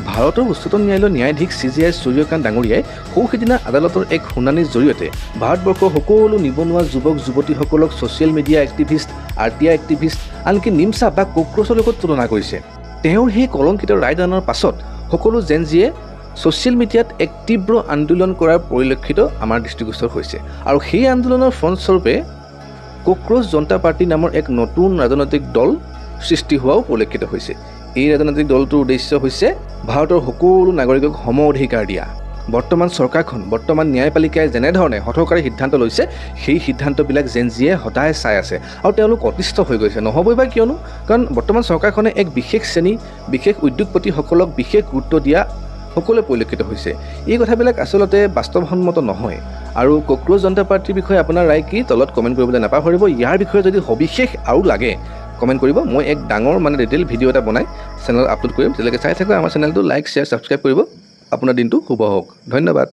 ভাৰতৰ উচ্চতম ন্যায়ালয়ৰ ন্যায়াধীশ CJI সূৰ্যকান্ত ডাঙৰীয়াই সৌসিদিনা আদালতৰ এক শুনানিৰ জৰিয়তে ভাৰতবৰ্ষৰ সকলো নিবনুৱা যুৱক যুৱতীসকলক social media activist, RTI activist, আনকি নিমচা বা কক্ৰচৰ লগত তুলনা কৰিছে। তেওঁৰ সেই কলংকিত ৰায়দানৰ পাছত সকলো জেনজিয়ে ছ'চিয়েল মিডিয়াত এক তীব্ৰ আন্দোলন কৰাৰ পৰিলক্ষিত আমাৰ দৃষ্টিগোচৰ হৈছে। আৰু সেই আন্দোলনৰ ফলস্বৰূপে কক্ৰচ জনতা পাৰ্টি নামৰ এক নতুন ৰাজনৈতিক দল সৃষ্টি হোৱাও পৰিলক্ষিত হৈছে। এই ৰাজনৈতিক দলটোৰ উদ্দেশ্য হৈছে ভাৰতৰ সকলো নাগৰিকক সম অধিকাৰ দিয়া। বৰ্তমান চৰকাৰখন, বৰ্তমান ন্যায়পালিকাই যেনেধৰণে হঠকাৰী সিদ্ধান্ত লৈছে, সেই সিদ্ধান্তবিলাক জেনজিয়ে সদায় চাই আছে আৰু তেওঁলোক অতিষ্ঠ হৈ গৈছে। নহ'বই বা কিয়নো? কাৰণ বৰ্তমান চৰকাৰখনে এক বিশেষ শ্ৰেণী, বিশেষ উদ্যোগপতিসকলক বিশেষ গুৰুত্ব দিয়া সকলোৱে পৰিলক্ষিত হৈছে। এই কথাবিলাক আচলতে বাস্তৱসন্মত নহয়। আৰু কক্ৰচ জনতা পাৰ্টিৰ বিষয়ে আপোনাৰ ৰায় কি? তলত কমেণ্ট কৰিবলৈ নাপাহৰিব। ইয়াৰ বিষয়ে যদি সবিশেষ আৰু লাগে কমেণ্ট কৰিব। মই এক ডাঙৰ ডিটেইল ভিডিঅ' এটা বনাই চেনেলত আপলোড কৰিম। তেতিয়ালৈকে চাই থাকক আমাৰ চেনেলটো, লাইক, শ্বেয়াৰ, ছাবস্ক্ৰাইব কৰিব। আপোনাৰ দিনটো শুভ হওক। ধন্যবাদ।